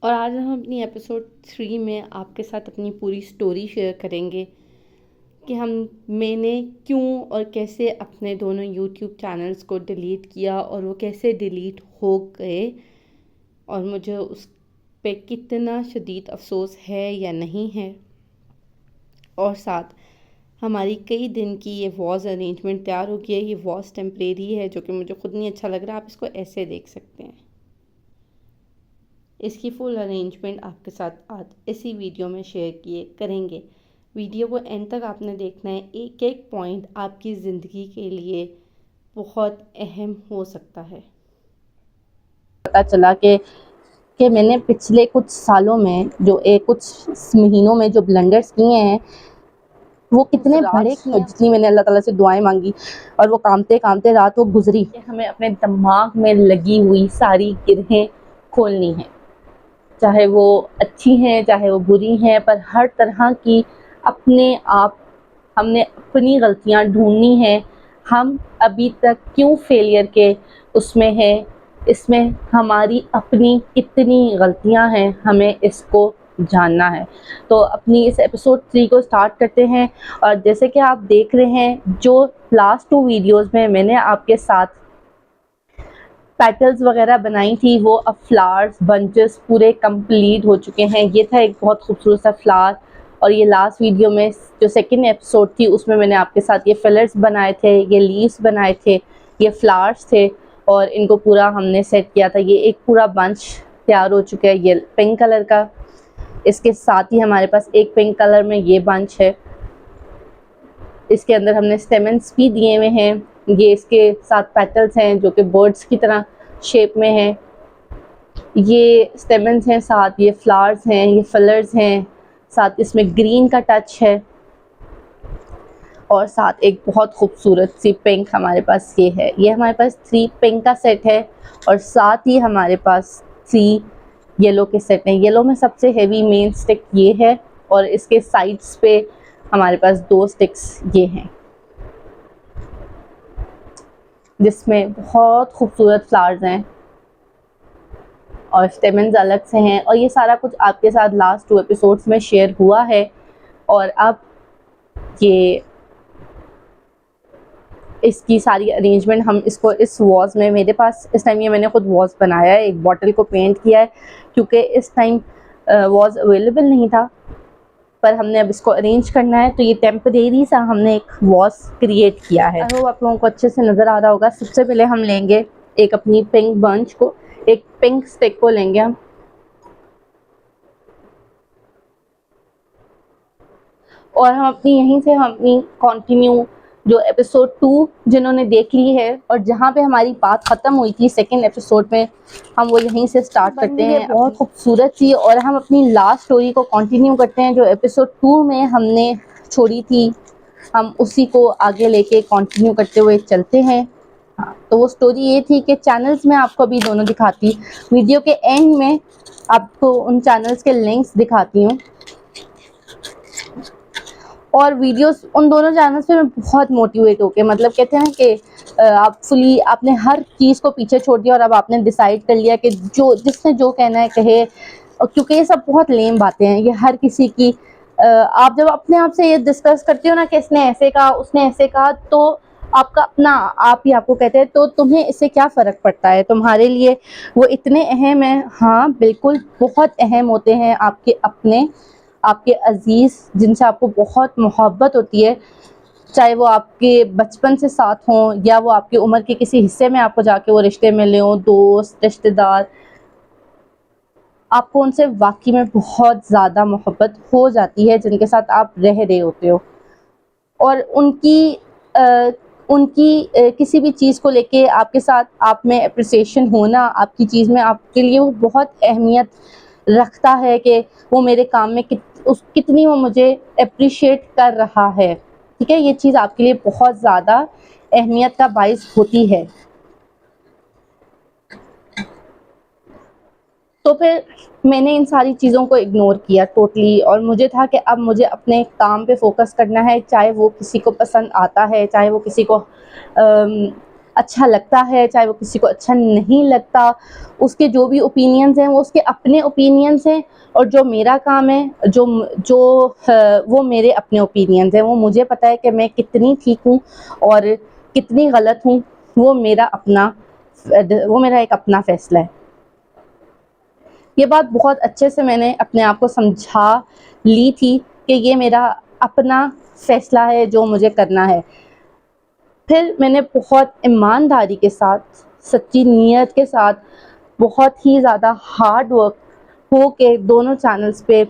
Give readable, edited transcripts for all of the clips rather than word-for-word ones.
और आज हम अपनी एपिसोड 3 में आपके साथ अपनी पूरी स्टोरी शेयर करेंगे कि मैंने क्यों और कैसे अपने दोनों यूट्यूब चैनल्स को डिलीट किया और वो कैसे डिलीट हो गए और मुझे उस पे कितना शदीद अफसोस है या नहीं है। और साथ हमारी कई दिन की ये वॉज अरेंजमेंट तैयार हो गई है। ये वॉज टेम्परेरी है जो कि मुझे खुद नहीं अच्छा लग रहा, आप इसको ऐसे देख सकते हैं। इसकी फुल अरेंजमेंट आपके साथ आज इसी वीडियो में शेयर किए करेंगे। वीडियो को एंड तक आपने देखना है। एक एक पॉइंट आपकी ज़िंदगी के लिए बहुत अहम हो सकता है। पता चला कि मैंने पिछले कुछ सालों में कुछ महीनों में जो ब्लंडर्स किए हैं वो कितने बड़े किए हैं। जितनी मैंने अल्लाह ताला से दुआएं मांगी और वो कामते कामते रात वो गुजरी कि हमें अपने दिमाग में लगी हुई सारी गिरहें खोलनी है, चाहे वो अच्छी हैं चाहे वो बुरी हैं, पर हर तरह की अपने आप हमने अपनी गलतियां ढूंढनी हैं। हम अभी तक क्यों फेलियर के उसमें हैं, इसमें हमारी अपनी कितनी गलतियां हैं, हमें इसको जानना है। तो अपनी इस एपिसोड 3 को स्टार्ट करते हैं। और जैसे कि आप देख रहे हैं, जो लास्ट 2 वीडियोस में मैंने आपके साथ पेटल्स वगैरह बनाई थी, वो अब फ्लावर्स बंचेस पूरे कंप्लीट हो चुके हैं। ये था एक बहुत खूबसूरत सा फ्लावर। और ये लास्ट वीडियो में जो सेकंड एपिसोड थी उसमें मैंने आपके साथ ये फिलर्स बनाए थे, ये लीव्स बनाए थे, ये फ्लावर्स थे और इनको पूरा हमने सेट किया था। ये एक पूरा बंच तैयार हो चुका है, ये पिंक कलर का। इसके साथ ही हमारे पास एक पिंक कलर में ये बंच है। इसके अंदर हमने स्टेमन्स भी दिए हुए हैं। ये इसके साथ पेटल्स हैं जो कि बर्ड्स की तरह शेप में हैं। ये स्टेमन्स हैं, साथ ये फ्लावर्स हैं, ये फ्लावर्स हैं, साथ इसमें ग्रीन का टच है और साथ एक बहुत खूबसूरत सी पिंक हमारे पास ये है। ये हमारे पास 3 पिंक का सेट है और साथ ही हमारे पास 3 येलो के सेट हैं। येलो में सबसे हेवी मेन स्टिक ये है और इसके साइड्स पे हमारे पास 2 स्टिक्स ये हैं जिसमें बहुत खूबसूरत फ्लावर्स हैं और स्टेमन्स अलग से हैं। और ये सारा कुछ आपके साथ लास्ट 2 एपिसोड्स में शेयर हुआ है। और अब ये इसकी सारी अरेंजमेंट हम इसको इस वॉज में, मेरे पास इस टाइम ये मैंने खुद वॉज बनाया है, एक बॉटल को पेंट किया है क्योंकि इस टाइम वॉज अवेलेबल नहीं था, पर हमने अब इसको अरेंज करना है। तो ये टेम्परेरी सा हमने एक वॉज क्रिएट किया है। आई होप आप लोगों को अच्छे से नज़र आ रहा होगा। सबसे पहले हम लेंगे एक अपनी पिंक बंच को, एक पिंक स्टिक को लेंगे हम और हम अपनी कंटिन्यू जो एपिसोड 2 जिन्होंने देख ली है और जहाँ पे हमारी बात ख़त्म हुई थी सेकंड एपिसोड में, हम वो यहीं से स्टार्ट करते हैं। बहुत खूबसूरत थी और हम अपनी लास्ट स्टोरी को कंटिन्यू करते हैं जो एपिसोड 2 में हमने छोड़ी थी। हम उसी को आगे लेके कंटिन्यू करते हुए चलते हैं। तो वो स्टोरी ये थी कि चैनल्स में आपको अभी दोनों दिखाती, वीडियो के एंड में आपको उन चैनल्स के लिंक्स दिखाती हूँ और वीडियोस उन दोनों चैनल्स पे मैं बहुत मोटिवेट होके, मतलब कहते हैं कि आप फुली आपने हर चीज़ को पीछे छोड़ दिया और अब आपने डिसाइड कर लिया कि जो जिसने जो कहना है कहे। और क्योंकि ये सब बहुत लेम बातें हैं, ये हर किसी की आप जब अपने आप से ये डिस्कस करते हो ना कि इसने ऐसे कहा उसने ऐसे कहा, तो आपका अपना आप ही आपको कहते हैं तो तुम्हें इससे क्या फ़र्क पड़ता है, तुम्हारे लिए वो इतने अहम हैं। हाँ बिल्कुल, बहुत अहम होते हैं आपके अपने, आपके अजीज़ जिनसे आपको बहुत मोहब्बत होती है, चाहे वो आपके बचपन से साथ हों या वो आपकी उम्र के किसी हिस्से में आपको जाके वो रिश्ते मिले हों, दोस्त रिश्तेदार, आपको उनसे वाकई में बहुत ज़्यादा मोहब्बत हो जाती है जिनके साथ आप रह रहे होते हो। और उनकी किसी भी चीज़ को लेके आपके साथ आप में अप्रिसिएशन होना, आपकी चीज़ में आपके लिए वो बहुत अहमियत रखता है कि वो मेरे काम में कितनी वो मुझे अप्रिशिएट कर रहा है। ठीक है, ये चीज़ आपके लिए बहुत ज़्यादा अहमियत का बाइस होती है। तो फिर मैंने इन सारी चीज़ों को इग्नोर किया टोटली और मुझे था कि अब मुझे अपने काम पे फोकस करना है, चाहे वो किसी को पसंद आता है, चाहे वो किसी को अच्छा लगता है, चाहे वो किसी को अच्छा नहीं लगता, उसके जो भी ओपिनियंस हैं वो उसके अपने ओपिनियंस हैं, और जो मेरा काम है, जो जो वो मेरे अपने ओपिनियंस हैं। वो मुझे पता है कि मैं कितनी ठीक हूँ और कितनी गलत हूँ। वो मेरा एक अपना फैसला है। ये बात बहुत अच्छे से मैंने अपने आप को समझा ली थी कि ये मेरा अपना फैसला है जो मुझे करना है। फिर मैंने बहुत ईमानदारी के साथ, सच्ची नीयत के साथ, बहुत ही ज़्यादा हार्ड वर्क हो के दोनों चैनल्स पे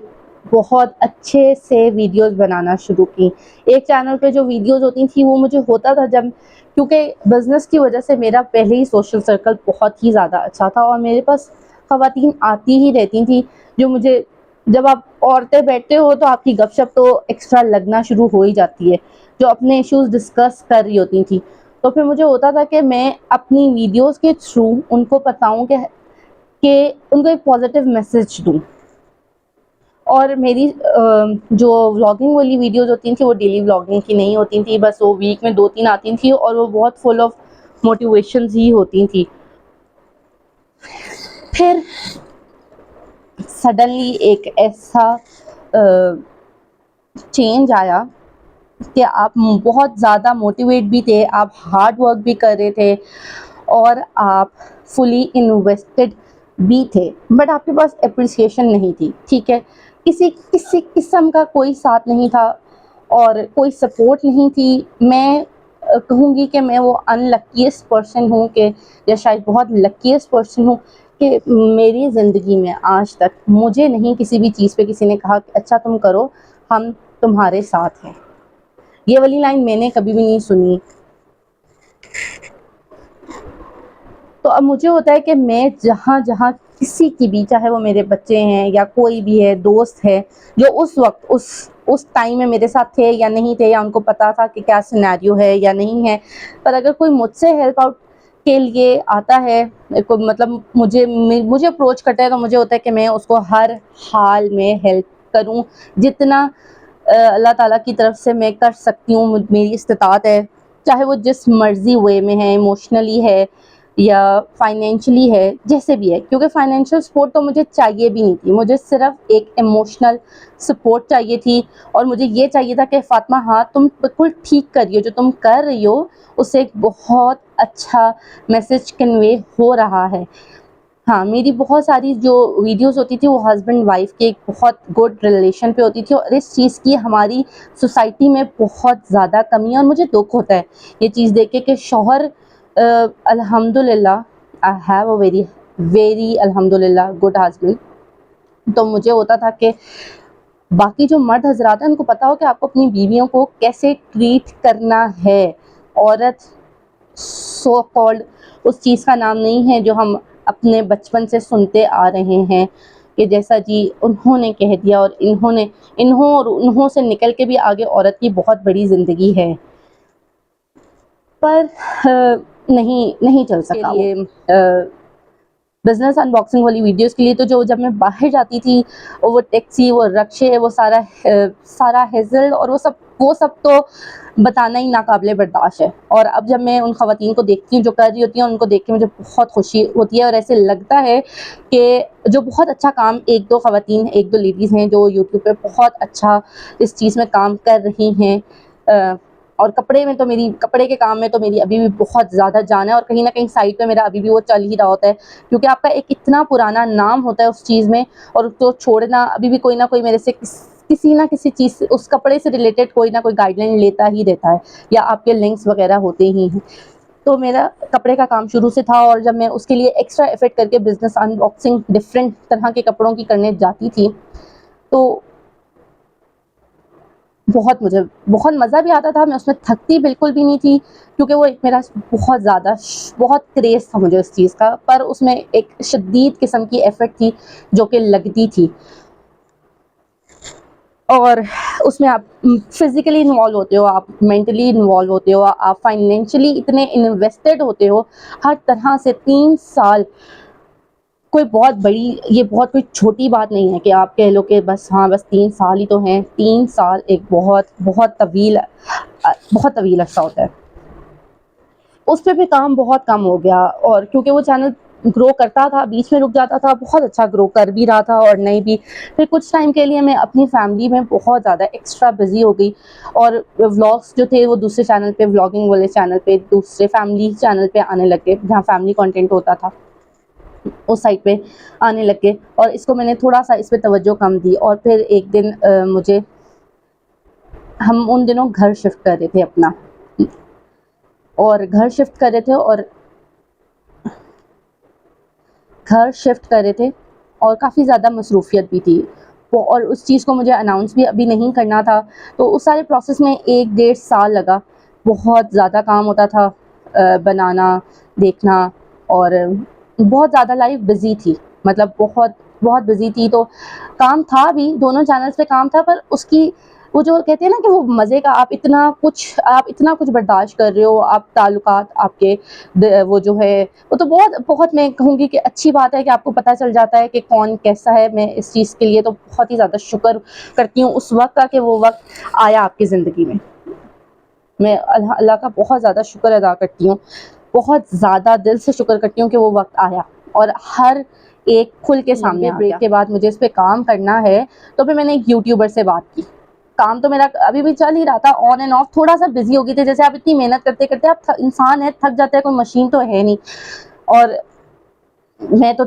बहुत अच्छे से वीडियोस बनाना शुरू की। एक चैनल पे जो वीडियोस होती थी वो मुझे होता था जब, क्योंकि बिज़नेस की वजह से मेरा पहले ही सोशल सर्कल बहुत ही ज़्यादा अच्छा था और मेरे पास ख़वातीन आती ही रहती थी, जो मुझे, जब आप औरतें बैठते हो तो आपकी गपशप तो एक्स्ट्रा लगना शुरू हो ही जाती है, जो अपने इश्यूज़ डिस्कस कर रही होती थी। तो फिर मुझे होता था कि मैं अपनी वीडियोस के थ्रू उनको बताऊं कि उनको एक पॉजिटिव मैसेज दूं। और मेरी जो व्लॉगिंग वाली वीडियोस होती थी वो डेली व्लॉगिंग की नहीं होती थी, बस वो वीक में 2-3 आती थी और वो बहुत फुल ऑफ मोटिवेशंस ही होती थी। फिर सडनली एक ऐसा चेंज आया कि आप बहुत ज़्यादा मोटिवेट भी थे, आप हार्ड वर्क भी कर रहे थे और आप फुली इन्वेस्टेड भी थे, बट आपके पास एप्रिसिएशन नहीं थी। ठीक है, किसी किसी किस्म का कोई साथ नहीं था और कोई सपोर्ट नहीं थी। मैं कहूँगी कि मैं वो अनलक्कीस्ट पर्सन हूँ कि, या शायद बहुत लक्कीस्ट पर्सन हूँ कि मेरी ज़िंदगी में आज तक मुझे नहीं किसी भी चीज़ पे किसी ने कहा कि अच्छा तुम करो, हम तुम्हारे साथ हैं। ये वाली लाइन मैंने कभी भी नहीं सुनी। तो अब मुझे होता है कि मैं जहाँ जहाँ किसी की भी, चाहे वो मेरे बच्चे हैं या कोई भी है, दोस्त है, जो उस वक्त उस टाइम में मेरे साथ थे या नहीं थे, या उनको पता था कि क्या सिनेरियो है या नहीं है, पर अगर कोई मुझसे हेल्प आउट के लिए आता है, मतलब मुझे अप्रोच करता है, तो मुझे होता है कि मैं उसको हर हाल में हेल्प करूं, जितना अल्लाह ताला की तरफ से मैं कर सकती हूँ, मेरी इस्तिताअत है, चाहे वो जिस मर्ज़ी वे में है, इमोशनली है या फाइनेंशियली है, जैसे भी है। क्योंकि फाइनेंशियल सपोर्ट तो मुझे चाहिए भी नहीं थी, मुझे सिर्फ एक इमोशनल सपोर्ट चाहिए थी, और मुझे ये चाहिए था कि फ़ातिमा, हाँ तुम बिल्कुल ठीक कर रही हो, जो तुम कर रही हो उससे एक बहुत अच्छा मैसेज कन्वे हो रहा है। हाँ, मेरी बहुत सारी जो वीडियोस होती थी वो हस्बैंड वाइफ के एक बहुत गुड रिलेशन पे होती थी, और इस चीज़ की हमारी सोसाइटी में बहुत ज़्यादा कमी है, और मुझे दुख होता है ये चीज़ देख के कि शौहर अल्हम्दुलिल्लाह, I have a very very अल्हम्दुलिल्लाह गुड हस्बैंड। तो मुझे होता था कि बाकी जो मर्द हजरात हैं उनको पता हो कि आपको अपनी बीवियों को कैसे ट्रीट करना है। औरत सो कॉल्ड उस चीज़ का नाम नहीं है जो हम अपने बचपन से सुनते आ रहे हैं कि जैसा जी उन्होंने कह दिया, और इन्हों और उन्हों से निकल के भी आगे औरत की बहुत बड़ी ज़िंदगी है। पर नहीं चल सका ये बिज़नेस अनबॉक्सिंग वाली वीडियोस के लिए। तो जो जब मैं बाहर जाती थी, वो टैक्सी, वो रक्शे, वो सारा हेज़ल और वो सब तो बताना ही नाकाबिले बर्दाश्त है। और अब जब मैं उन ख़वातीन को देखती हूँ जो कर रही होती हैं, उनको देख के मुझे बहुत खुशी होती है, और ऐसे लगता है कि जो बहुत अच्छा काम 1-2 ख़वातीन, 1-2 लेडीज़ हैं जो यूट्यूब पे बहुत अच्छा इस चीज़ में काम कर रही हैं। और कपड़े के काम में तो मेरी अभी भी बहुत ज़्यादा जान है, और कहीं न कहीं साइड पे मेरा अभी भी वो चल ही रहा होता है, क्योंकि आपका एक इतना पुराना नाम होता है उस चीज़ में, और उसको छोड़ना, अभी भी कोई ना कोई मेरे से किसी ना किसी चीज़ से, उस कपड़े से रिलेटेड कोई ना कोई गाइडलाइन लेता ही रहता है, या आपके लिंक्स वगैरह होते ही हैं। तो मेरा कपड़े का काम शुरू से था, और जब मैं उसके लिए एक्स्ट्रा एफर्ट करके बिज़नेस अनबॉक्सिंग डिफरेंट तरह के कपड़ों की करने जाती थी, तो मुझे बहुत मज़ा भी आता था, मैं उसमें थकती बिल्कुल भी नहीं थी, क्योंकि वो एक मेरा बहुत क्रेज़ था मुझे उस चीज़ का, पर उसमें एक शदीद किस्म की एफ़र्ट थी जो कि लगती थी। और उसमें आप फिज़िकली इन्वॉल्व होते हो, आप मेंटली इन्वॉल्व होते हो, आप फाइनेंशियली इतने इन्वेस्टेड होते हो, हर तरह से 3 साल ये बहुत कोई छोटी बात नहीं है कि आप कह लो कि बस हाँ, बस 3 साल ही तो हैं। 3 साल एक बहुत तवील अरसा होता है। उस पे भी काम बहुत कम हो गया, और क्योंकि वो चैनल ग्रो करता था, बीच में रुक जाता था, बहुत अच्छा ग्रो कर भी रहा था और नहीं भी। फिर कुछ टाइम के लिए मैं अपनी फैमिली में बहुत ज़्यादा एक्स्ट्रा बिजी हो गई, और व्लॉग्स जो थे वो दूसरे चैनल पे, व्लॉगिंग वाले चैनल पे, दूसरे फैमिली चैनल पे आने लगे, जहाँ फैमिली कंटेंट होता था उस साइट पे आने लग गए, और इसको मैंने थोड़ा सा इस पे तवज्जो कम दी। और फिर एक दिन मुझे, हम उन दिनों घर शिफ्ट कर रहे थे अपना, और घर शिफ्ट कर रहे थे और घर शिफ्ट कर रहे थे और काफ़ी ज़्यादा मसरूफ़ियत भी थी, वो, और उस चीज़ को मुझे अनाउंस भी अभी नहीं करना था। तो उस सारे प्रोसेस में 1 डेढ़ साल लगा, बहुत ज़्यादा काम होता था, बनाना, देखना, और बहुत ज़्यादा लाइफ बिज़ी थी, मतलब बहुत बहुत बिज़ी थी। तो काम था भी, दोनों चैनल्स पे काम था, पर उसकी वो जो कहते हैं ना कि वो मज़े का, आप इतना कुछ बर्दाश्त कर रहे हो, आप ताल्लुकात आपके वो जो है, वो तो बहुत बहुत मैं कहूँगी कि अच्छी बात है कि आपको पता चल जाता है कि कौन कैसा है। मैं इस चीज़ के लिए तो बहुत ही ज़्यादा शुक्र करती हूँ उस वक्त का, कि वो वक्त आया आपकी ज़िंदगी में। मैं अल्लाह अल्लाह का बहुत ज़्यादा शुक्र अदा करती हूँ, बहुत ज़्यादा दिल से शुक्र करती हूँ कि वो वक्त आया और हर एक खुल के सामने आ गया। ब्रेक के बाद मुझे इस पे काम करना है, तो फिर मैंने एक यूट्यूबर से बात की। काम तो मेरा अभी भी चल ही रहा था, ऑन एंड ऑफ, थोड़ा सा बिजी हो गई थी। जैसे आप इतनी मेहनत करते करते आप इंसान है, थक जाता है, कोई मशीन तो है नहीं। और मैं तो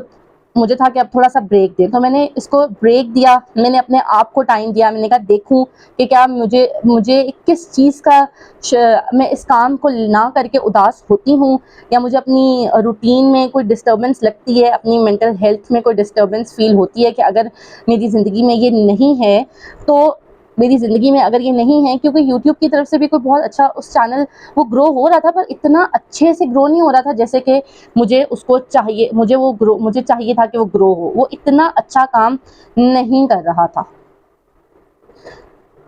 मुझे था कि अब थोड़ा सा ब्रेक दें, तो मैंने इसको ब्रेक दिया, मैंने अपने आप को टाइम दिया। मैंने कहा देखूं कि क्या मुझे मुझे किस चीज़ का मैं इस काम को ना करके उदास होती हूँ, या मुझे अपनी रूटीन में कोई डिस्टर्बेंस लगती है, अपनी मेंटल हेल्थ में कोई डिस्टर्बेंस फील होती है कि अगर मेरी ज़िंदगी में ये नहीं है, तो मेरी ज़िंदगी में अगर ये नहीं है, क्योंकि यूट्यूब की तरफ से भी कोई बहुत अच्छा उस चैनल वो ग्रो हो रहा था, पर इतना अच्छे से ग्रो नहीं हो रहा था जैसे कि मुझे चाहिए था कि वो ग्रो हो। वो इतना अच्छा काम नहीं कर रहा था,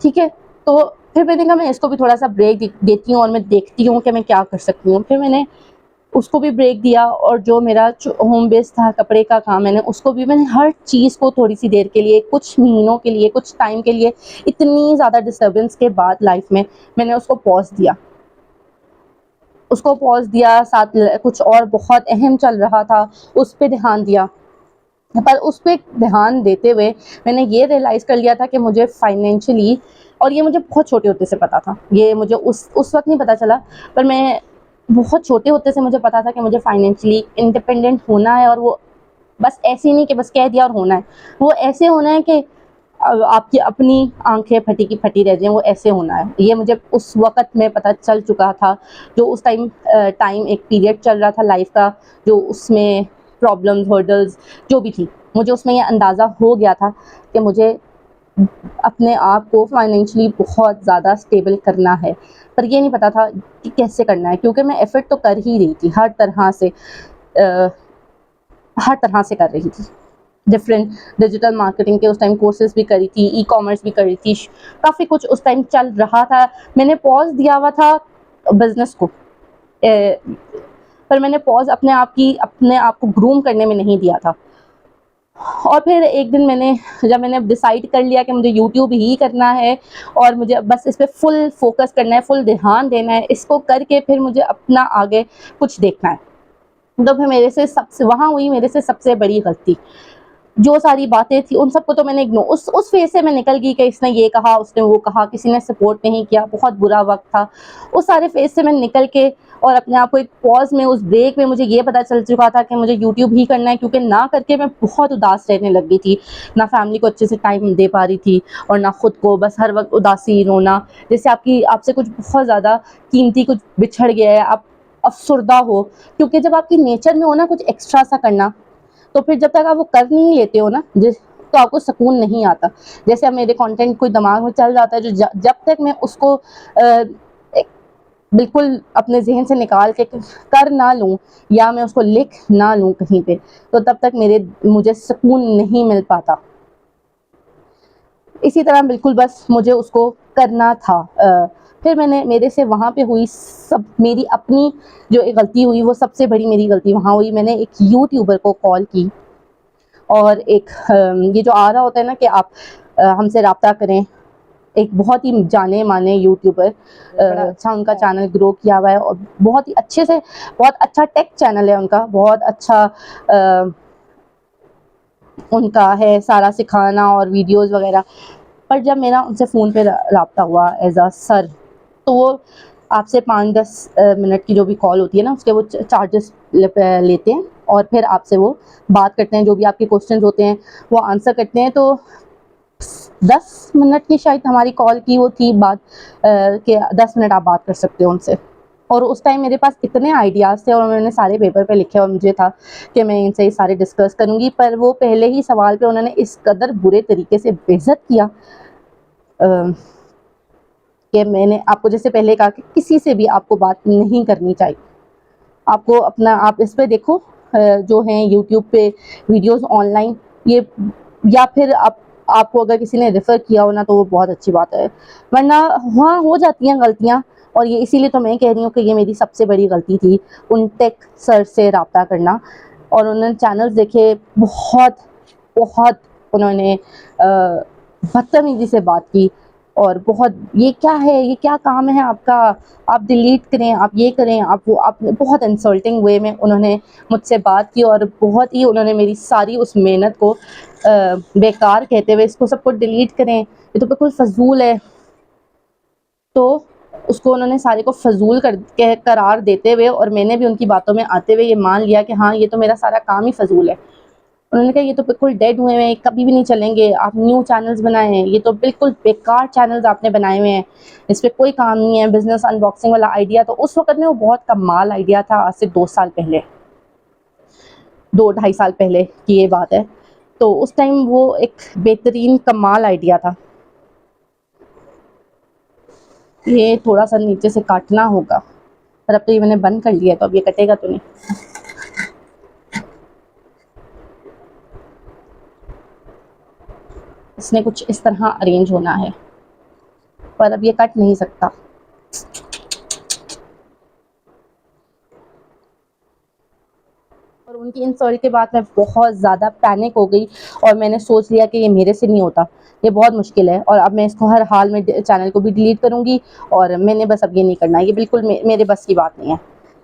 ठीक है। तो फिर मैंने कहा मैं इसको भी थोड़ा सा ब्रेक देती हूँ और मैं देखती हूँ कि मैं क्या कर सकती हूँ। फिर मैंने उसको भी ब्रेक दिया, और जो मेरा होम बेस था कपड़े का काम, मैंने हर चीज़ को थोड़ी सी देर के लिए, कुछ महीनों के लिए, कुछ टाइम के लिए, इतनी ज़्यादा डिस्टर्बेंस के बाद लाइफ में मैंने उसको पॉज़ दिया। साथ कुछ और बहुत अहम चल रहा था, उस पे ध्यान दिया। पर उस पे ध्यान देते हुए मैंने ये रियलाइज़ कर लिया था कि मुझे फाइनेंशियली, और ये मुझे बहुत छोटे होते से पता था, ये मुझे उस वक़्त नहीं पता चला, पर मैं बहुत छोटे होते से मुझे पता था कि मुझे फाइनेंशियली इंडिपेंडेंट होना है। और वो बस ऐसे ही नहीं कि बस कह दिया और होना है, वो ऐसे होना है कि आपकी अपनी आँखें फटी की फटी रह जाएँ, वो ऐसे होना है। ये मुझे उस वक़्त में पता चल चुका था, जो उस टाइम एक पीरियड चल रहा था लाइफ़ का, जो उसमें प्रॉब्लम्स, हर्डल्स जो भी थी, मुझे उसमें ये अंदाज़ा हो गया था कि मुझे अपने आप को फाइनेंशियली बहुत ज़्यादा स्टेबल करना है। पर ये नहीं पता था कि कैसे करना है, क्योंकि मैं एफ़र्ट तो कर ही रही थी, हर तरह से कर रही थी। डिफरेंट डिजिटल मार्केटिंग के उस टाइम कोर्सेज़ भी करी थी, ई-कॉमर्स भी करी थी, काफ़ी कुछ उस टाइम चल रहा था। मैंने पॉज़ दिया हुआ था बिज़नेस को, पर मैंने पॉज़ अपने आप को ग्रूम करने में नहीं दिया था। और फिर एक दिन जब मैंने डिसाइड कर लिया कि मुझे यूट्यूब ही करना है, और मुझे बस इस पे फुल फ़ोकस करना है, फुल ध्यान देना है, इसको करके फिर मुझे अपना आगे कुछ देखना है। तो फिर मेरे से सबसे बड़ी गलती, जो सारी बातें थी उन सबको तो मैंने इग्नोर, उस फेज़ से मैं निकल गई कि इसने ये कहा, उसने वो कहा, किसी ने सपोर्ट नहीं किया, बहुत बुरा वक़्त था। उस सारे फेज़ से मैं निकल के, और अपने आप को एक पॉज़ में, उस ब्रेक में मुझे ये पता चल चुका था कि मुझे यूट्यूब ही करना है, क्योंकि ना करके मैं बहुत उदास रहने लग गई थी। ना फैमिली को अच्छे से टाइम दे पा रही थी, और ना खुद को, बस हर वक़्त उदासी, रोना, जैसे आपसे कुछ बहुत ज़्यादा कीमती कुछ बिछड़ गया है, आप अफ़सुर्दा हो। क्योंकि जब आपकी नेचर में हो ना कुछ एक्स्ट्रा सा करना, तो फिर जब तक आप वो कर नहीं लेते हो ना, तो आपको सुकून नहीं आता। जैसे अब मेरे कंटेंट कोई दिमाग में चल जाता है, जो जब तक मैं उसको एक बिल्कुल अपने ज़हन से निकाल के कर ना लूँ, या मैं उसको लिख ना लूँ कहीं पे, तो तब तक मुझे सुकून नहीं मिल पाता। इसी तरह बिल्कुल बस मुझे उसको करना था। फिर मेरे से वहाँ पे हुई मेरी अपनी जो एक गलती हुई, वो सबसे बड़ी मेरी गलती वहाँ हुई। मैंने एक यूट्यूबर को कॉल की, और ये जो आ रहा होता है ना कि आप हमसे राब्ता करें, एक बहुत ही जाने माने यूट्यूबर, बड़ा अच्छा उनका चैनल ग्रो किया हुआ है और बहुत ही अच्छे से, बहुत अच्छा टेक चैनल है उनका, बहुत अच्छा उनका है सारा सिखाना और वीडियोस वगैरह। पर जब मेरा उनसे फ़ोन पे राब्ता हुआ एज अ सर, तो वो आपसे 5-10 मिनट की जो भी कॉल होती है ना, उसके वो चार्जेस लेते हैं और फिर आपसे वो बात करते हैं, जो भी आपके क्वेश्चंस होते हैं वो आंसर करते हैं। तो 10 मिनट की शायद हमारी कॉल की वो थी बात, कि 10 मिनट आप बात कर सकते हो उनसे। और उस टाइम मेरे पास इतने आइडियाज़ थे और मैंने सारे पेपर पे लिखे और मुझे था कि मैं इनसे ये सारे डिस्कस करूँगी, पर वो पहले ही सवाल पे उन्होंने इस कदर बुरे तरीके से बेइज़्ज़त किया कि मैंने आपको जैसे पहले कहा कि किसी से भी आपको बात नहीं करनी चाहिए। आपको अपना, आप इस पे देखो जो हैं यूट्यूब पे वीडियोस ऑनलाइन, ये या फिर आपको अगर किसी ने रेफ़र किया हो ना, तो वो बहुत अच्छी बात है, वरना हाँ, हो जाती हैं गलतियाँ। और ये इसीलिए तो मैं कह रही हूँ कि ये मेरी सबसे बड़ी गलती थी, उन टेक सर से राब्ता करना। और उन्होंने चैनल्स देखे, बहुत बहुत उन्होंने बदतमीज़ी से बात की और बहुत, ये क्या है, ये क्या काम है आपका, आप डिलीट करें, आप ये करें, आप वो, आप बहुत इंसल्टिंग वे में उन्होंने मुझसे बात की और बहुत ही उन्होंने मेरी सारी उस मेहनत को बेकार कहते हुए, इसको सब कुछ डिलीट करें, ये तो बिल्कुल फ़ज़ूल है। तो उसको उन्होंने सारे को फ़ज़ूल करार देते हुए, और मैंने भी उनकी बातों में आते हुए ये मान लिया कि हाँ, ये तो मेरा सारा काम ही फ़ज़ूल है। उन्होंने कहा ये तो बिल्कुल डेड हुए हैं, कभी भी नहीं चलेंगे, आप न्यू चैनल्स बनाए हैं, ये तो बिल्कुल बेकार चैनल्स आपने बनाए हुए हैं, इस पे कोई काम नहीं है। बिज़नेस अनबॉक्सिंग वाला आइडिया तो उस वक़्त में वो बहुत कमाल आइडिया था, आज से 2 साल पहले, 2 ढाई साल पहले की ये बात है। तो उस टाइम वो एक बेहतरीन कमाल आइडिया था। ये थोड़ा-सा नीचे से काटना होगा, पर अब तो ये मैंने बंद कर लिया है, तो अब ये कटेगा तो नहीं। इसने कुछ इस तरह अरेंज होना है, पर अब ये कट नहीं सकता। और उनकी इंसल्ट के बाद मैं बहुत ज़्यादा पैनिक हो गई और मैंने सोच लिया कि ये मेरे से नहीं होता, ये बहुत मुश्किल है और अब मैं इसको हर हाल में चैनल को भी डिलीट करूँगी और मैंने बस अब ये नहीं करना, ये बिल्कुल मेरे बस की बात नहीं है।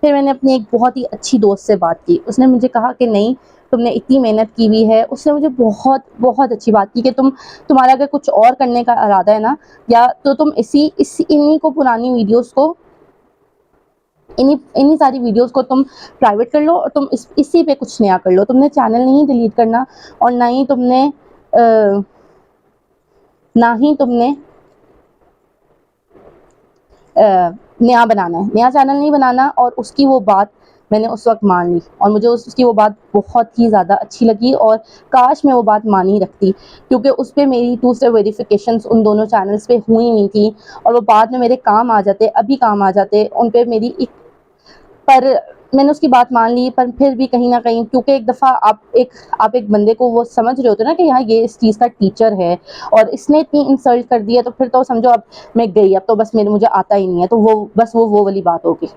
फिर मैंने अपनी एक बहुत ही अच्छी दोस्त से बात की, उसने मुझे कहा कि नहीं, तुमने इतनी मेहनत की हुई है। उसने मुझे बहुत बहुत अच्छी बात की कि तुम्हारा अगर कुछ और करने का इरादा है ना, या तो तुम इन्हीं को पुरानी वीडियोज़ को, इन्हीं इन्हीं सारी वीडियोस को तुम प्राइवेट कर लो और तुम इसी पे कुछ नया कर लो। तुमने चैनल नहीं डिलीट करना और ना ही तुमने नया बनाना है, नया चैनल नहीं बनाना। और उसकी वो बात मैंने उस वक़्त मान ली और मुझे उसकी वो बात बहुत ही ज़्यादा अच्छी लगी और काश मैं वो बात मान ही रखती, क्योंकि उस पे मेरी 2 स्टेप वेरिफ़िकेशंस उन दोनों चैनल्स पे हुई नहीं थी और वो बाद में मेरे काम आ जाते, अभी काम आ जाते। उन पे मेरी एक, पर मैंने उसकी बात मान ली, पर फिर भी कहीं न कहीं, क्योंकि एक दफ़ा आप एक बंदे को वो समझ रहे होते हो ना कि हाँ, ये इस चीज़ का टीचर है और इसने इतनी इंसल्ट कर दी है, तो फिर तो समझो अब मैं गई, अब तो बस मुझे आता ही नहीं है, तो वो वाली बात होगी।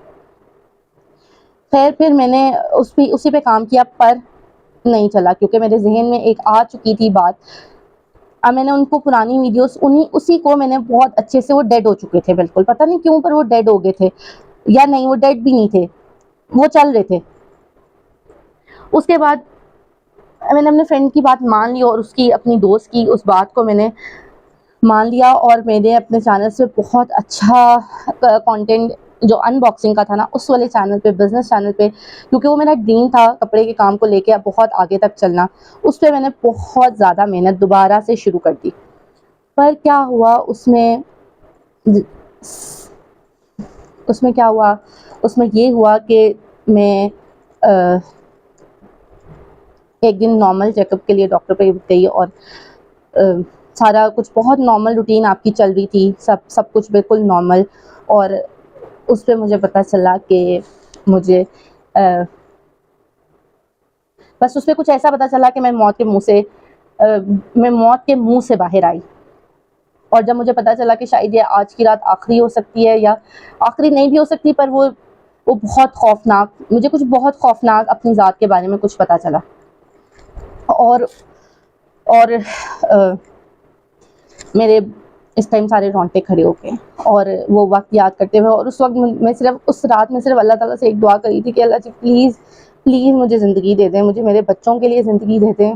ख़ैर फिर मैंने उसी पे काम किया, पर नहीं चला, क्योंकि मेरे ज़हन में एक आ चुकी थी बात। अब मैंने उनको पुरानी वीडियोज़ उसी को मैंने बहुत अच्छे से, वो डेड हो चुके थे बिल्कुल, पता नहीं क्यों, पर वो डेड हो गए थे, या नहीं, वो डेड भी नहीं थे, वो चल रहे थे। उसके बाद मैंने अपने फ्रेंड की बात मान ली और उसकी, अपनी दोस्त की उस बात को मैंने मान लिया और मैंने अपने चैनल से बहुत अच्छा कंटेंट, जो अनबॉक्सिंग का था ना, उस वाले चैनल पे, बिज़नेस चैनल पे, क्योंकि वो मेरा ड्रीम था कपड़े के काम को लेके अब बहुत आगे तक चलना, उस पे मैंने बहुत ज़्यादा मेहनत दोबारा से शुरू कर दी। पर क्या हुआ उसमें, उसमें क्या हुआ, उसमें ये हुआ कि मैं एक दिन नॉर्मल चेकअप के लिए डॉक्टर पे गई और सारा कुछ बहुत नॉर्मल रूटीन आपकी चल रही थी, सब कुछ बिल्कुल नॉर्मल। और उस पे मुझे पता चला कि मुझे बस उस पे कुछ ऐसा पता चला कि मैं मौत के मुँह से बाहर आई। और जब मुझे पता चला कि शायद ये आज की रात आखिरी हो सकती है, या आखिरी नहीं भी हो सकती, पर वो बहुत खौफनाक, मुझे कुछ बहुत खौफनाक अपनी ज़ात के बारे में कुछ पता चला। और मेरे इस टाइम सारे रोंगटे खड़े हो गए और वो वक्त याद करते हुए। और उस वक्त मैं सिर्फ उस रात में सिर्फ अल्लाह ताला से एक दुआ करी थी कि अल्लाह जी प्लीज़ प्लीज़ मुझे ज़िंदगी दे दें, मुझे मेरे बच्चों के लिए ज़िंदगी दे दें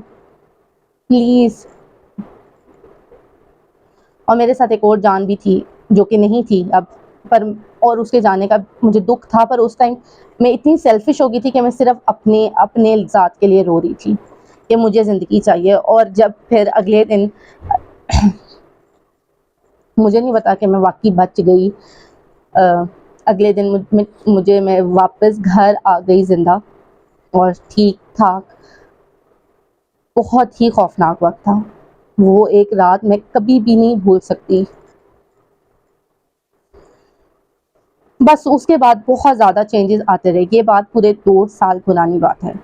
प्लीज़। और मेरे साथ एक और जान भी थी जो कि नहीं थी अब, पर और उसके जाने का मुझे दुख था, पर उस टाइम मैं इतनी सेल्फिश हो गई थी कि मैं सिर्फ अपने अपने ज़ात के लिए रो रही थी कि मुझे ज़िंदगी चाहिए। और जब फिर अगले दिन मुझे नहीं पता कि मैं वाकई बच गई। अगले दिन मैं वापस घर आ गई ज़िंदा और ठीक ठाक। बहुत ही खौफनाक वक्त था वो, एक रात मैं कभी भी नहीं भूल सकती। बस उसके बाद बहुत ज़्यादा चेंजेस आते रहे, ये बात पूरे 2 साल पुरानी बात है।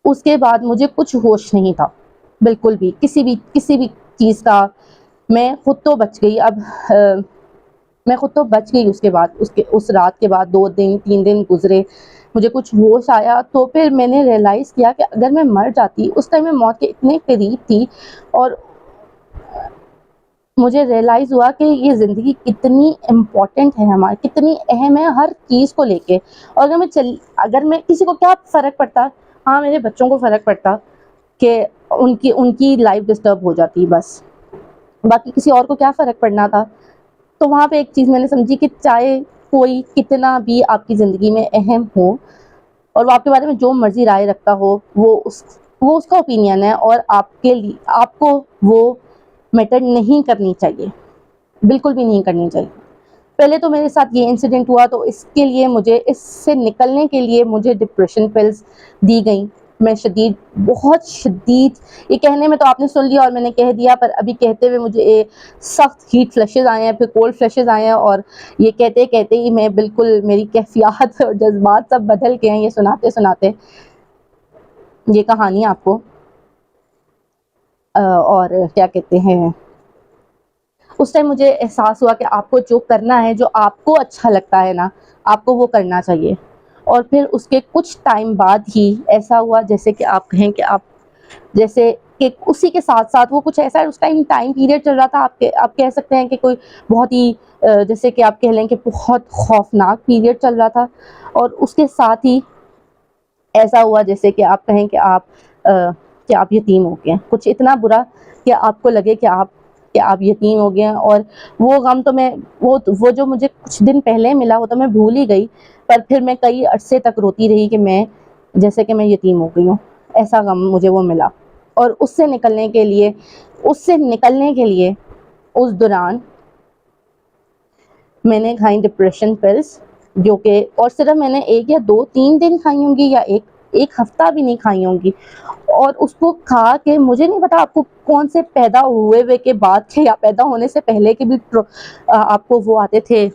उसके बाद मुझे कुछ होश नहीं था बिल्कुल भी, किसी भी चीज़ का। मैं खुद तो बच गई अब, मैं खुद तो बच गई। उसके बाद उस रात के बाद 2 दिन 3 दिन गुजरे, मुझे कुछ होश आया तो फिर मैंने रियलाइज़ किया कि अगर मैं मर जाती, उस टाइम मैं मौत के इतने करीब थी। और मुझे रियलाइज़ हुआ कि ये ज़िंदगी कितनी इम्पोर्टेंट है हमारी, कितनी अहम है हर चीज़ को लेके। और अगर मैं किसी को क्या फ़र्क पड़ता, हाँ मेरे बच्चों को फ़र्क पड़ता कि उनकी उनकी लाइफ डिस्टर्ब हो जाती बस, बाकी किसी और को क्या फ़र्क पड़ना था। तो वहाँ पे एक चीज़ मैंने समझी कि चाहे कोई कितना भी आपकी ज़िंदगी में अहम हो और वो आपके बारे में जो मर्ज़ी राय रखता हो, वो उसका ओपिनियन है और आपके लिए आपको वो मैटर नहीं करनी चाहिए, बिल्कुल भी नहीं करनी चाहिए। पहले तो मेरे साथ ये इंसिडेंट हुआ तो इससे निकलने के लिए मुझे डिप्रेशन पिल्स दी गई। मैं बहुत शदीद, ये कहने में तो आपने सुन लिया और मैंने कह दिया, पर अभी कहते हुए मुझे सख्त हीट फ्लैशेस आए हैं, फिर कोल्ड फ्लैशेस आए हैं। और ये कहते कहते ही मैं बिल्कुल, मेरी कैफियत और जज्बात सब बदल गए हैं ये सुनाते सुनाते ये कहानी आपको। और क्या कहते हैं, उस टाइम मुझे एहसास हुआ कि आपको जो करना है, जो आपको अच्छा लगता है ना, आपको वो करना चाहिए। और फिर उसके कुछ टाइम बाद ही ऐसा हुआ जैसे कि आप कहें कि जैसे कि उसी के साथ-साथ वो कुछ ऐसा उस टाइम पीरियड चल रहा था, आप कह सकते हैं कि कोई बहुत ही जैसे कि आप कह लें कि बहुत खौफनाक पीरियड चल रहा था। और उसके साथ ही ऐसा हुआ जैसे कि आप कहें कि आप यतीम हो गए हैं। कुछ इतना बुरा कि आपको लगे कि आप यतीम हो गए हैं। और वो गम तो मैं वो जो मुझे कुछ दिन पहले मिला वो तो मैं भूल ही गई, पर फिर मैं कई अरसे तक रोती रही कि मैं यतीम हो गई हूँ। ऐसा गम मुझे वो मिला। और उससे निकलने के लिए उस दौरान मैंने खाई डिप्रेशन पिल्स, जो कि और सिर्फ मैंने 1 या 2-3 दिन खाई होंगी या एक हफ्ता भी नहीं खाई होंगी। और उसको खा के मुझे नहीं पता आपको कौन से पैदा हुए के बाद के या पैदा होने से पहले के भी आपको वो आते थे,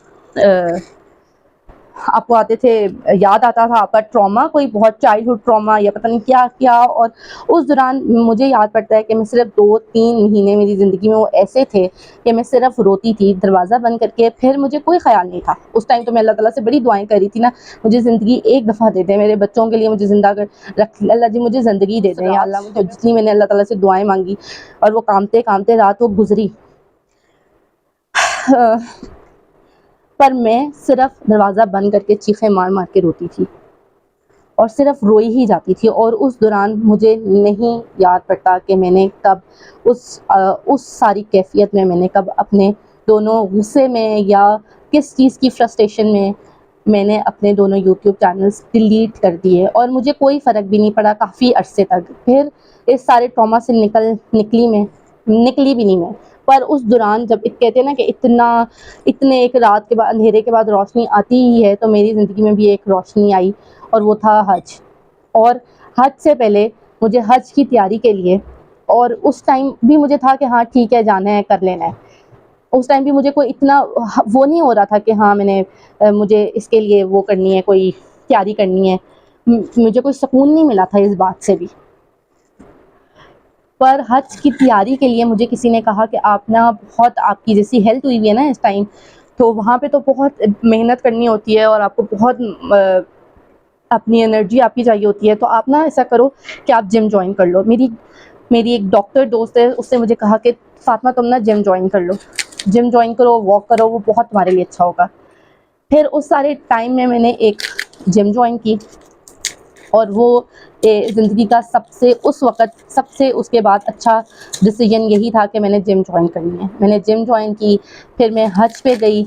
आपको आते थे, याद आता था आपका ट्रॉमा, कोई बहुत चाइल्डहुड ट्रॉमा या पता नहीं क्या-क्या। और उस दौरान मुझे याद पड़ता है कि मैं सिर्फ 2-3 महीने मेरी ज़िंदगी में वो ऐसे थे कि मैं सिर्फ रोती थी दरवाज़ा बंद करके, फिर मुझे कोई ख़्याल नहीं था। उस टाइम तो मैं अल्लाह ताला से बड़ी दुआएँ कर रही थी ना, मुझे ज़िंदगी एक दफ़ा दे दे, मेरे बच्चों के लिए मुझे ज़िंदा कर रख, अल्लाह जी मुझे ज़िंदगी दे दें या अल्लाह मुझे। जितनी मैंने अल्लाह ताला से दुआएँ माँगी और वो काँपते-काँपते रात वो गुज़री। पर मैं सिर्फ दरवाज़ा बंद करके चीखें मार-मार के रोती थी और सिर्फ रोई ही जाती थी। और उस दौरान मुझे नहीं याद पड़ता कि मैंने कब उस सारी कैफ़ियत में मैंने कब अपने दोनों गुस्से में या किस चीज़ की फ्रस्ट्रेशन में मैंने अपने दोनों यूट्यूब चैनल्स डिलीट कर दिए और मुझे कोई फ़र्क भी नहीं पड़ा काफ़ी अरसे तक। फिर इस सारे ट्रॉमा से निकली भी नहीं मैं। पर उस दौरान जब एक कहते हैं ना कि इतने एक रात के बाद, अंधेरे के बाद रोशनी आती ही है, तो मेरी ज़िंदगी में भी एक रोशनी आई और वो था हज। और हज से पहले मुझे हज की तैयारी के लिए, और उस टाइम भी मुझे था कि हाँ ठीक है, जाना है, कर लेना है। उस टाइम भी मुझे कोई इतना वो नहीं हो रहा था कि हाँ मुझे इसके लिए वो करनी है, कोई तैयारी करनी है। मुझे कोई सुकून नहीं मिला था इस बात से भी। पर हज की तैयारी के लिए मुझे किसी ने कहा कि आप ना, बहुत आपकी जैसी हेल्थ हुई हुई है ना इस टाइम, तो वहाँ पे तो बहुत मेहनत करनी होती है और आपको बहुत अपनी एनर्जी आपकी चाहिए होती है, तो आप ना ऐसा करो कि आप जिम जॉइन कर लो। मेरी एक डॉक्टर दोस्त है, उसने मुझे कहा कि फातिमा तुम ना जिम ज्वाइन कर लो, जिम ज्वाइन करो, वॉक करो, वो बहुत तुम्हारे लिए अच्छा होगा। फिर उस सारे टाइम में मैंने एक जिम ज्वाइन की और वो ज़िंदगी का उस वक़्त सबसे उसके बाद अच्छा डिसीजन यही था कि मैंने जिम ज्वाइन करनी है। मैंने जिम ज्वाइन की, फिर मैं हज पे गई।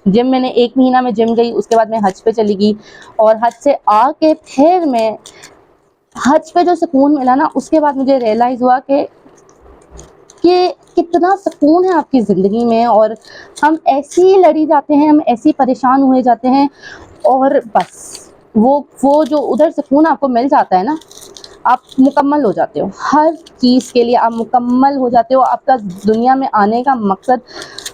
जिम मैंने 1 महीना में जिम गई, उसके बाद मैं हज पे चली गई और हज से आके फिर मैं हज पे जो सुकून मिला ना, उसके बाद मुझे रियलाइज़ हुआ कि कितना सुकून है आपकी ज़िंदगी में और हम ऐसे ही लड़ी जाते हैं, हम ऐसे ही परेशान हुए जाते हैं और बस वो जो उधर सुकून आपको मिल जाता है ना, आप मुकम्मल हो जाते हो। हर चीज़ के लिए आप मुकम्मल हो जाते हो, आपका दुनिया में आने का मकसद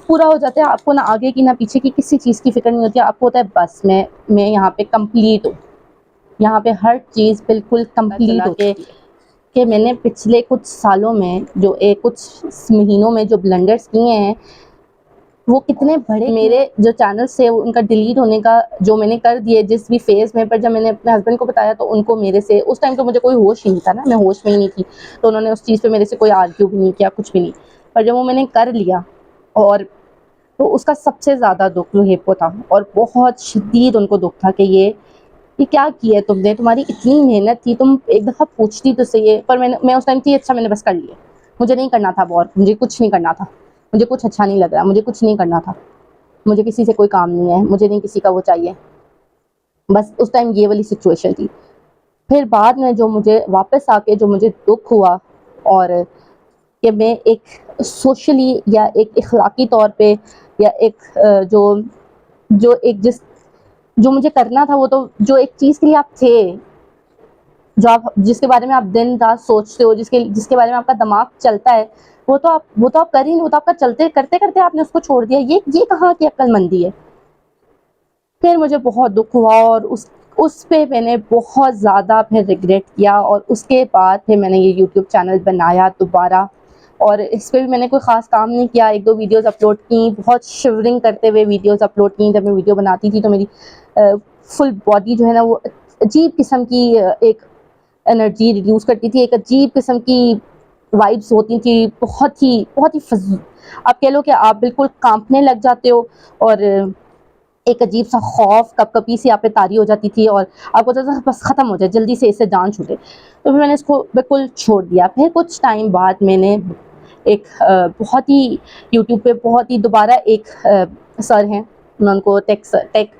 पूरा हो जाता है। आपको ना आगे की ना पीछे की किसी चीज़ की फ़िक्र नहीं होती है, आपको होता है बस मैं यहाँ पे कंप्लीट हूँ, यहाँ पे हर चीज़ बिल्कुल कंप्लीट होती है। कि मैंने पिछले कुछ सालों में कुछ महीनों में जो ब्लंडर्स किए हैं, वो कितने बड़े मेरे जो चैनल्स थे उनका डिलीट होने का जो मैंने कर दिए जिस भी फेज़ में, पर जब मैंने अपने हस्बैंड को बताया तो उनको मेरे से उस टाइम तो मुझे कोई होश ही नहीं था ना, मैं होश में ही नहीं थी, तो उन्होंने उस चीज़ पे मेरे से कोई आर्ग्यू भी नहीं किया, कुछ भी नहीं। पर जब वो मैंने कर लिया और तो उसका सबसे ज़्यादा दुःख रोहेब को था और बहुत शदीद उनको दुःख था कि ये क्या किया है तुमने, तुम्हारी इतनी मेहनत थी, तुम एक दफ़ा पूछती तो सही है। पर मैं उस टाइम थी अच्छा मैंने बस कर लिया, मुझे नहीं करना था और मुझे कुछ नहीं करना था, मुझे कुछ अच्छा नहीं लग रहा, मुझे कुछ नहीं करना था, मुझे किसी से कोई काम नहीं है, मुझे नहीं किसी का वो चाहिए, बस उस टाइम ये वाली सिचुएशन थी। फिर बाद में जो मुझे वापस आके जो मुझे दुःख हुआ और कि मैं एक सोशली या एक इखलाकी तौर पे या एक जो जो एक जो मुझे करना था, वो तो जो एक चीज़ के लिए आप थे, जो आप जिसके बारे में आप दिन रात सोचते हो, जिसके बारे में आपका दिमाग चलता है, वो तो आप कर ही नहीं, वो तो आपका चलते करते करते आपने उसको छोड़ दिया। ये कहाँ की अक्लमंदी है। फिर मुझे बहुत दुख हुआ और उस पे मैंने बहुत ज़्यादा फिर रिग्रेट किया और उसके बाद फिर मैंने ये यूट्यूब चैनल बनाया दोबारा और इस पे भी मैंने कोई ख़ास काम नहीं किया, 1-2 वीडियोज़ अपलोड की, बहुत शिवरिंग करते हुए वीडियोज़ अपलोड की। जब मैं वीडियो बनाती थी तो मेरी फुल बॉडी जो है ना वो अजीब किस्म की एक एनर्जी रिड्यूस करती थी, एक अजीब किस्म की वाइब्स होती थी, बहुत ही आप कह लो कि आप बिल्कुल कांपने लग जाते हो और एक अजीब सा खौफ कपकपी सी आप पे तारी हो जाती थी और आपको होता था बस ख़त्म हो जाए, जल्दी से इससे जान छूटे। तो फिर मैंने इसको बिल्कुल छोड़ दिया। फिर कुछ टाइम बाद मैंने एक बहुत ही यूट्यूब पे बहुत ही दोबारा एक सर हैं, मैं उनको टेक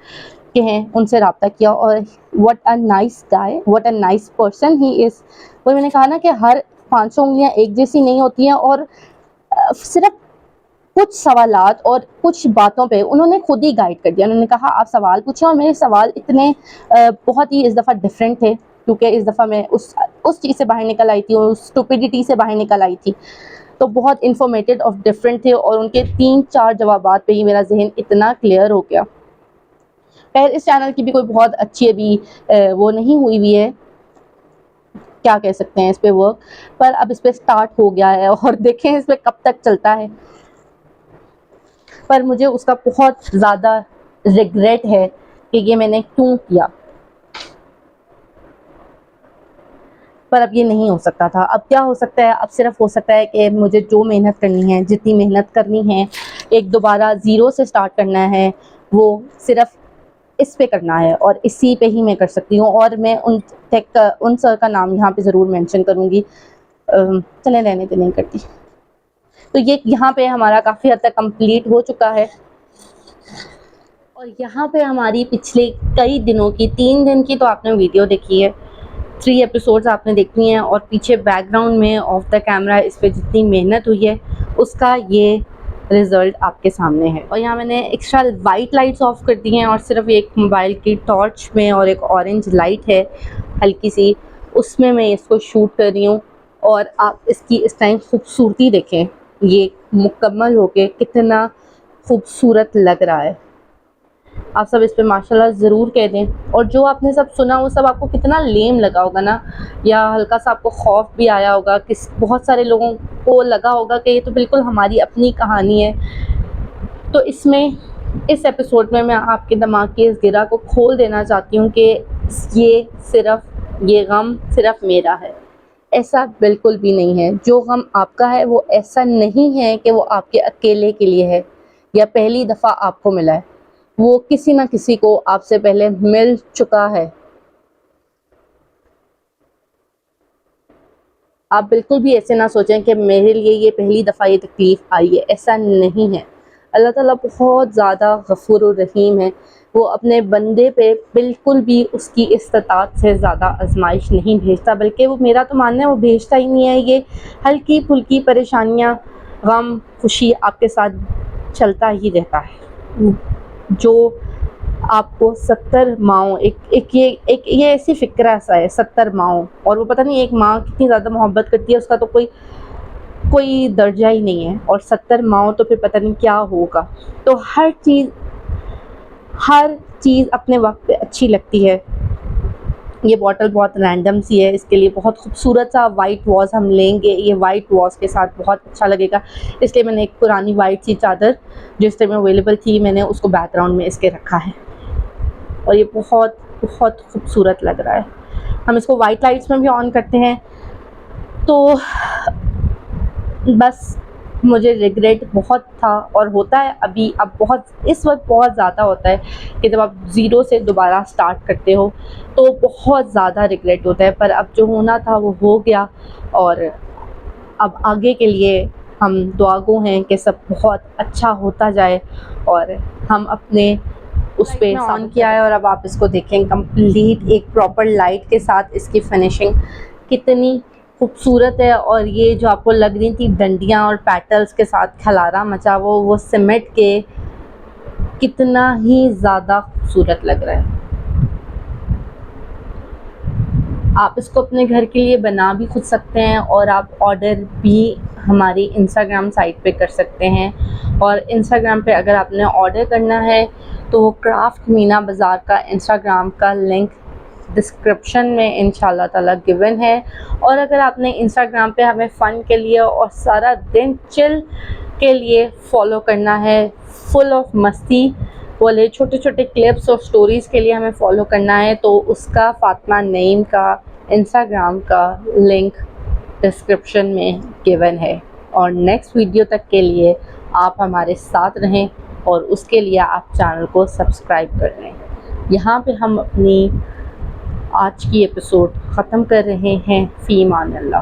के हैं, उनसे रब्ता किया और what a nice guy, what a nice person he is. वही मैंने कहा ना कि हर 500 उँगलियाँ एक जैसी नहीं होती हैं और सिर्फ़ कुछ सवालात और कुछ बातों पे उन्होंने खुद ही गाइड कर दिया। उन्होंने कहा आप सवाल पूछें और मेरे सवाल इतने बहुत ही इस दफ़ा डिफरेंट थे क्योंकि इस दफ़ा मैं उस चीज़ से बाहर निकल आई थी, उस स्टुपिडिटी से बाहर निकल आई थी। तो बहुत इन्फॉर्मेटिव और डिफरेंट थे और उनके 3-4 जवाबात पे ही मेरा ज़हन इतना क्लियर हो गया। खैर इस चैनल की भी कोई बहुत अच्छी अभी वो नहीं हुई है, क्या कह सकते हैं इस पे वर्क, पर अब इस पे स्टार्ट हो गया है और देखें इस पे कब तक चलता है। पर मुझे उसका बहुत ज़्यादा रिग्रेट है कि ये मैंने क्यों किया। पर अब ये नहीं हो सकता था। अब क्या हो सकता है? अब सिर्फ़ हो सकता है कि मुझे जो मेहनत करनी है, जितनी मेहनत करनी है, एक दोबारा ज़ीरो से स्टार्ट करना है, वो सिर्फ़ इस पे करना है और इसी पे ही मैं कर सकती हूँ और मैं उन सर का नाम यहाँ पे ज़रूर मेंशन करूँगी। चलें रहने दें, नहीं करती। तो ये यहाँ पे हमारा काफ़ी हद तक कंप्लीट हो चुका है और यहाँ पे हमारी पिछले कई दिनों की 3 दिन की तो आपने वीडियो देखी है, 3 एपिसोड्स आपने देखी हैं और पीछे बैकग्राउंड में ऑफ द कैमरा इस पे जितनी मेहनत हुई है उसका ये रिज़ल्ट आपके सामने है। और यहाँ मैंने एक्स्ट्रा वाइट लाइट्स ऑफ कर दी हैं और सिर्फ एक मोबाइल की टॉर्च में और एक ऑरेंज लाइट है हल्की सी, उसमें मैं इसको शूट कर रही हूँ और आप इसकी इस टाइम खूबसूरती देखें, ये मुकम्मल होके कितना खूबसूरत लग रहा है। आप सब इस पे माशाल्लाह ज़रूर कह दें और जो आपने सब सुना वो सब आपको कितना लेम लगा होगा ना, या हल्का सा आपको खौफ भी आया होगा। बहुत सारे लोगों को लगा होगा कि ये तो बिल्कुल हमारी अपनी कहानी है। तो इस एपिसोड में मैं आपके दिमाग की इस गिरा को खोल देना चाहती हूँ कि ये गम सिर्फ़ मेरा है, ऐसा बिल्कुल भी नहीं है। जो गम आपका है वो ऐसा नहीं है कि वो आपके अकेले के लिए है या पहली दफ़ा आपको मिला है, वो किसी ना किसी को आपसे पहले मिल चुका है। आप बिल्कुल भी ऐसे ना सोचें कि मेरे लिए ये पहली दफ़ा ये तकलीफ़ आई है, ऐसा नहीं है। अल्लाह ताला बहुत ज़्यादा गफ़ूर रहीम है। वो अपने बंदे पे बिल्कुल भी उसकी इस्तिताअत से ज़्यादा आज़माइश नहीं भेजता, बल्कि वो, मेरा तो मानना है, वो भेजता ही नहीं है। ये हल्की-फुल्की परेशानियाँ, गम, खुशी आपके साथ चलता ही रहता है। जो आपको 70 माँओं, एक ये ऐसी फ़िक्रा सा है, 70 माँओं, और वो पता नहीं एक माँ कितनी ज़्यादा मोहब्बत करती है, उसका तो कोई दर्जा ही नहीं है, और 70 माँओं तो फिर पता नहीं क्या होगा। तो हर चीज़ अपने वक्त पे अच्छी लगती है। ये बॉटल बहुत रैंडम सी है, इसके लिए बहुत खूबसूरत सा वाइट वॉश हम लेंगे। ये वाइट वॉश के साथ बहुत अच्छा लगेगा, इसलिए मैंने एक पुरानी वाइट सी चादर जो इस टाइम अवेलेबल थी, मैंने उसको बैकग्राउंड में इसके रखा है, और ये बहुत बहुत खूबसूरत लग रहा है। हम इसको वाइट लाइट्स में भी ऑन करते हैं। तो बस मुझे रिग्रेट बहुत था, और होता है अभी, अब बहुत, इस वक्त बहुत ज़्यादा होता है कि जब आप ज़ीरो से दोबारा स्टार्ट करते हो तो बहुत ज़्यादा रिग्रेट होता है। पर अब जो होना था वो हो गया, और अब आगे के लिए हम दुआगो हैं कि सब बहुत अच्छा होता जाए, और हम अपने उस पे ऑन किया है। और अब आप इसको देखें, कंप्लीट एक प्रॉपर लाइट के साथ इसकी फिनिशिंग कितनी खूबसूरत है। और ये जो आपको लग रही थी डंडियाँ और पेटल्स के साथ खलारा मचा, वो सिमट के कितना ही ज़्यादा खूबसूरत लग रहा है। आप इसको अपने घर के लिए बना भी खुद सकते हैं, और आप ऑर्डर भी हमारी इंस्टाग्राम साइट पे कर सकते हैं। और इंस्टाग्राम पे अगर आपने ऑर्डर करना है तो क्राफ्ट मीना बाज़ार का इंस्टाग्राम का लिंक डिस्क्रिप्शन में इंशाल्लाह ताला गिवन है। और अगर आपने इंस्टाग्राम पे हमें फ़न के लिए और सारा दिन चिल के लिए फ़ॉलो करना है, फुल ऑफ मस्ती वाले छोटे छोटे क्लिप्स और स्टोरीज़ के लिए हमें फ़ॉलो करना है, तो उसका फ़ातिमा नईम का इंस्टाग्राम का लिंक डिस्क्रिप्शन में गिवन है। और नेक्स्ट वीडियो तक के लिए आप हमारे साथ रहें, और उसके लिए आप चैनल को सब्सक्राइब कर लें। यहाँ पे हम अपनी आज की एपिसोड ख़त्म कर रहे हैं। फ़ी अमान अल्लाह।